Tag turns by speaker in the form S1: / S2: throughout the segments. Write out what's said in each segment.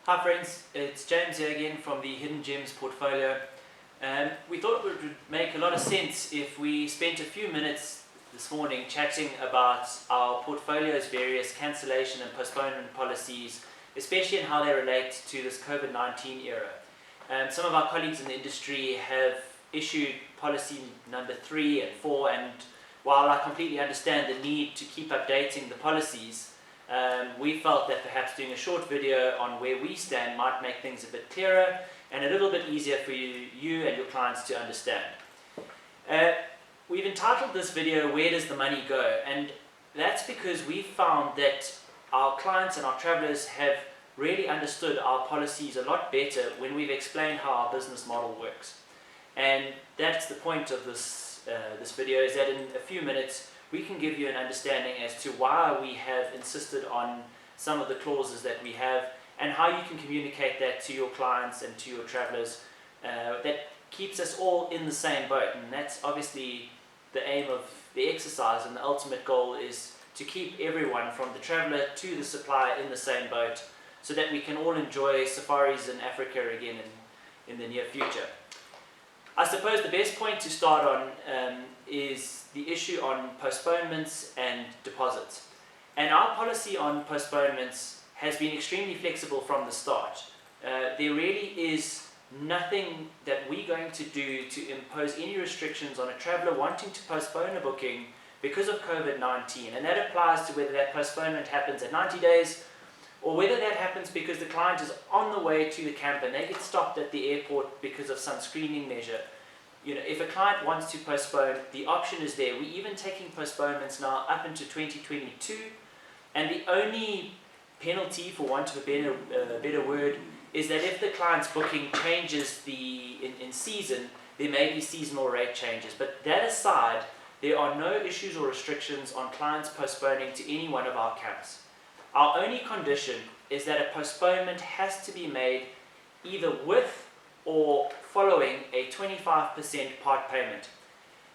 S1: Hi friends, it's James here again from the Hidden Gems portfolio. We thought it would make a lot of sense if we spent a few minutes this morning chatting about our portfolio's various cancellation and postponement policies, especially in how they relate to this COVID-19 era. Some of our colleagues in the industry have issued policy number 3 and 4, and while I completely understand the need to keep updating the policies, we felt that perhaps doing a short video on where we stand might make things a bit clearer and a little bit easier for you and your clients to understand. We've entitled this video, "Where Does the Money Go?" And that's because we've found that our clients and our travelers have really understood our policies a lot better when we've explained how our business model works. And that's the point of this video, is that in a few minutes we can give you an understanding as to why we have insisted on some of the clauses that we have and how you can communicate that to your clients and to your travelers. That keeps us all in the same boat, and that's obviously the aim of the exercise, and the ultimate goal is to keep everyone from the traveler to the supplier in the same boat so that we can all enjoy safaris in Africa again in the near future. I suppose the best point to start on is the issue on postponements and deposits. And our policy on postponements has been extremely flexible from the start. There really is nothing that we're going to do to impose any restrictions on a traveller wanting to postpone a booking because of COVID-19. And that applies to whether that postponement happens at 90 days or whether that happens because the client is on the way to the camp and they get stopped at the airport because of some screening measure. You know, if a client wants to postpone, the option is there. We're even taking postponements now up into 2022, and the only penalty, for want of a better word, is that if the client's booking changes in season, there may be seasonal rate changes. But that aside, there are no issues or restrictions on clients postponing to any one of our camps. Our only condition is that a postponement has to be made either with or following a 25% part payment.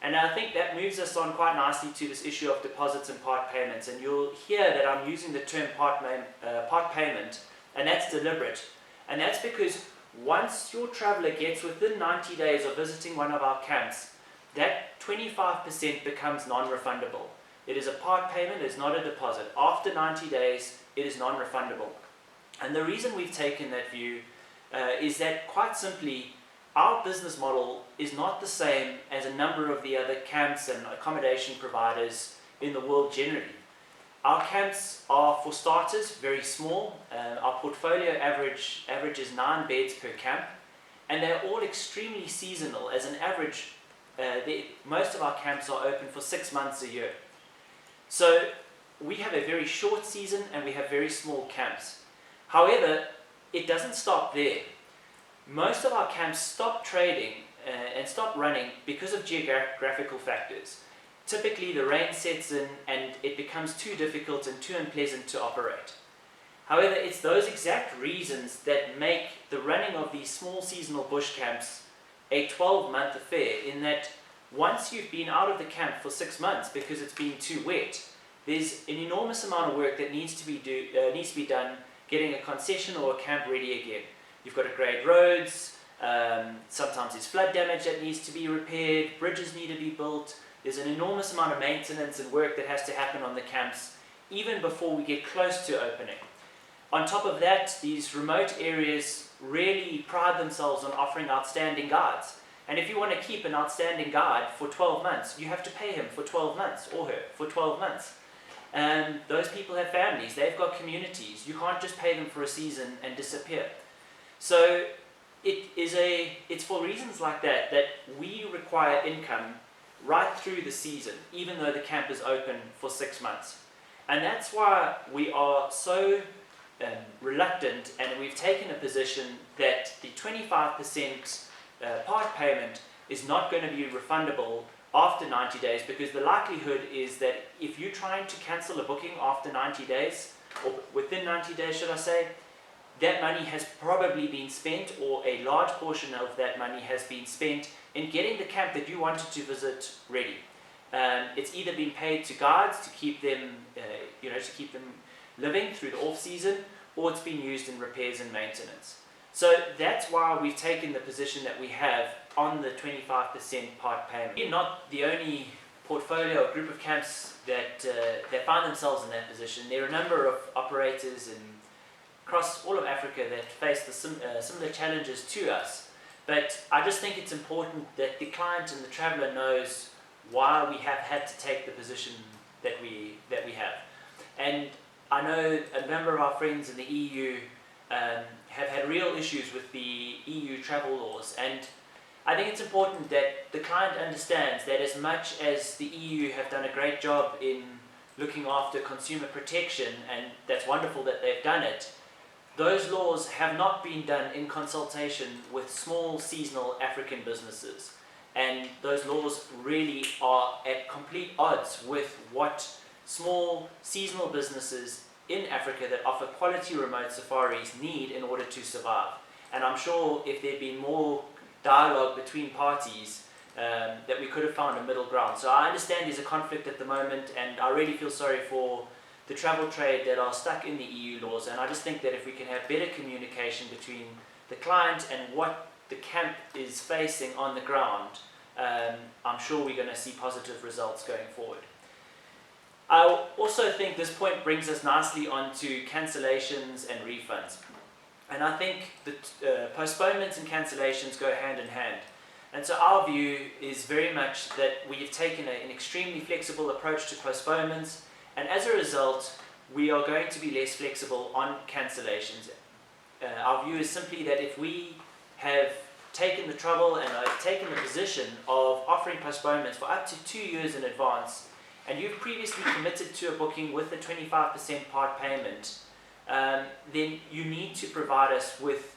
S1: And I think that moves us on quite nicely to this issue of deposits and part payments. And you'll hear that I'm using the term part payment, and that's deliberate. And that's because once your traveller gets within 90 days of visiting one of our camps, that 25% becomes non-refundable. It is a part payment, it's not a deposit. After 90 days, it is non-refundable. And the reason we've taken that view is that, quite simply, our business model is not the same as a number of the other camps and accommodation providers in the world generally. Our camps are, for starters, very small. Our portfolio averages 9 beds per camp, and they're all extremely seasonal. As an average, most of our camps are open for 6 months a year. So we have a very short season and we have very small camps. However, it doesn't stop there. Most of our camps stop trading and stop running because of geographical factors. Typically the rain sets in and it becomes too difficult and too unpleasant to operate. However, it's those exact reasons that make the running of these small seasonal bush camps a 12-month affair, in that once you've been out of the camp for 6 months because it's been too wet, there's an enormous amount of work that needs to be done getting a concession or a camp ready again. You've got to grade roads, sometimes there's flood damage that needs to be repaired, bridges need to be built. There's an enormous amount of maintenance and work that has to happen on the camps even before we get close to opening. On top of that, these remote areas really pride themselves on offering outstanding guides. And if you want to keep an outstanding guide for 12 months, you have to pay him for 12 months or her for 12 months. And those people have families, they've got communities. You can't just pay them for a season and disappear. So it's for reasons like that that we require income right through the season, even though the camp is open for 6 months. And that's why we are so reluctant, and we've taken a position that the 25% part payment is not going to be refundable after 90 days, because the likelihood is that if you're trying to cancel a booking after 90 days, or within 90 days should I say, that money has probably been spent, or a large portion of that money has been spent in getting the camp that you wanted to visit ready. It's either been paid to guides to keep them living through the off season, or it's been used in repairs and maintenance. So that's why we've taken the position that we have on the 25% part payment. We're not the only portfolio or group of camps that find themselves in that position. There are a number of operators across all of Africa that face similar challenges to us. But I just think it's important that the client and the traveller knows why we have had to take the position that we have. And I know a number of our friends in the EU have had real issues with the EU travel laws, and I think it's important that the client understands that as much as the EU have done a great job in looking after consumer protection, and that's wonderful that they've done it, those laws have not been done in consultation with small seasonal African businesses. And those laws really are at complete odds with what small seasonal businesses in Africa that offer quality remote safaris need in order to survive. And I'm sure if there'd been more dialogue between parties, that we could have found a middle ground. So I understand there's a conflict at the moment, and I really feel sorry for the travel trade that are stuck in the EU laws. And I just think that if we can have better communication between the client and what the camp is facing on the ground, I'm sure we're going to see positive results going forward. I also think this point brings us nicely onto cancellations and refunds. And I think that postponements and cancellations go hand in hand. And so our view is very much that we have taken an extremely flexible approach to postponements, and as a result, we are going to be less flexible on cancellations. Our view is simply that if we have taken the trouble and taken the position of offering postponements for up to 2 years in advance, and you've previously committed to a booking with a 25% part payment, then you need to provide us with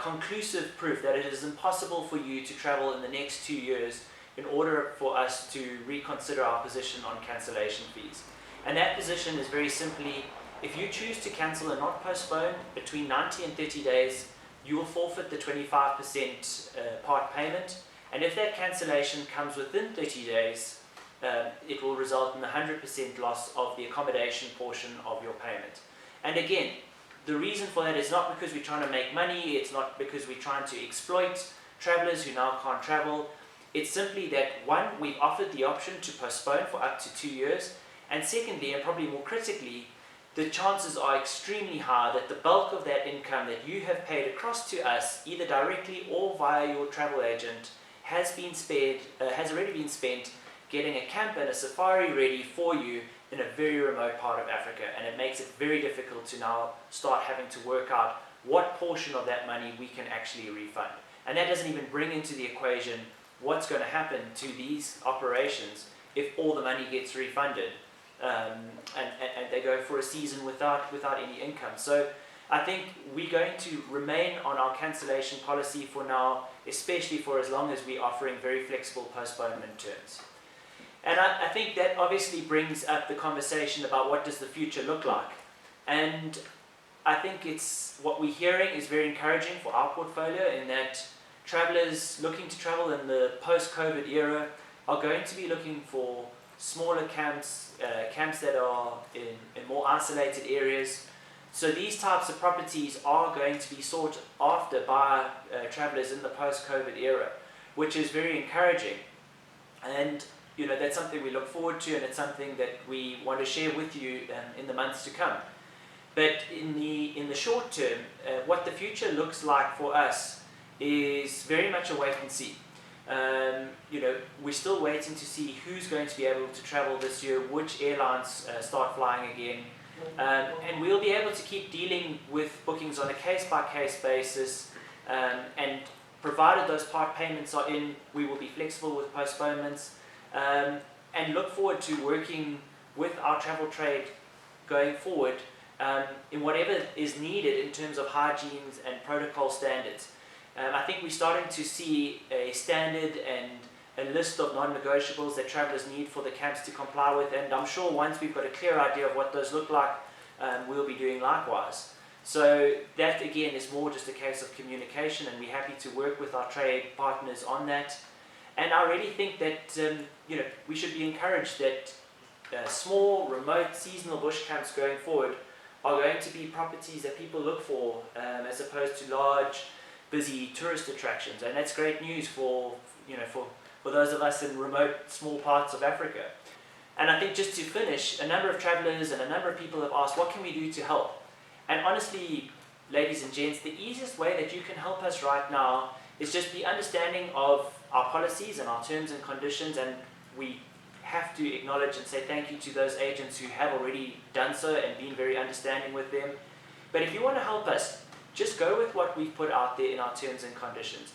S1: conclusive proof that it is impossible for you to travel in the next 2 years in order for us to reconsider our position on cancellation fees. And that position is very simply, if you choose to cancel and not postpone between 90 and 30 days, you will forfeit the 25% part payment. And if that cancellation comes within 30 days, it will result in the 100% loss of the accommodation portion of your payment. And again, the reason for that is not because we're trying to make money, it's not because we're trying to exploit travellers who now can't travel. It's simply that, one, we've offered the option to postpone for up to 2 years, and secondly, and probably more critically, the chances are extremely high that the bulk of that income that you have paid across to us, either directly or via your travel agent, has already been spent getting a camp and a safari ready for you in a very remote part of Africa. And it makes it very difficult to now start having to work out what portion of that money we can actually refund. And that doesn't even bring into the equation what's going to happen to these operations if all the money gets refunded. And they go for a season without any income. So I think we're going to remain on our cancellation policy for now, especially for as long as we're offering very flexible postponement terms. And I think that obviously brings up the conversation about what does the future look like. And I think what we're hearing is very encouraging for our portfolio, in that travellers looking to travel in the post-COVID era are going to be looking for smaller camps, camps that are in more isolated areas. So these types of properties are going to be sought after by travellers in the post-COVID era, which is very encouraging. And that's something we look forward to, and it's something that we want to share with you in the months to come. But in the short term, what the future looks like for us is very much a wait and see. We're still waiting to see who's going to be able to travel this year, which airlines start flying again, and we'll be able to keep dealing with bookings on a case-by-case basis, and provided those part payments are in, we will be flexible with postponements, and look forward to working with our travel trade going forward in whatever is needed in terms of hygiene and protocol standards. I think we're starting to see a standard and a list of non-negotiables that travellers need for the camps to comply with, and I'm sure once we've got a clear idea of what those look like, we'll be doing likewise. So that again is more just a case of communication, and we're happy to work with our trade partners on that. And I really think that we should be encouraged that small, remote, seasonal bush camps going forward are going to be properties that people look for, as opposed to large, busy tourist attractions. And that's great news for those of us in remote, small parts of Africa. And I think just to finish, a number of travelers and a number of people have asked, what can we do to help? And honestly, ladies and gents, the easiest way that you can help us right now is just be understanding of our policies and our terms and conditions, and we have to acknowledge and say thank you to those agents who have already done so and been very understanding with them. But if you want to help us, just go with what we've put out there in our terms and conditions.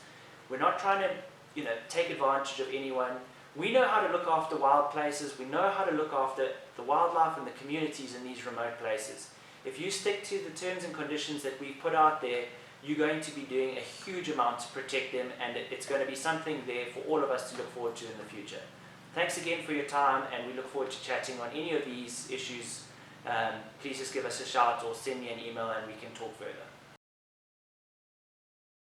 S1: We're not trying to take advantage of anyone. We know how to look after wild places. We know how to look after the wildlife and the communities in these remote places. If you stick to the terms and conditions that we've put out there, you're going to be doing a huge amount to protect them, and it's going to be something there for all of us to look forward to in the future. Thanks again for your time, and we look forward to chatting on any of these issues. Please just give us a shout or send me an email and we can talk further.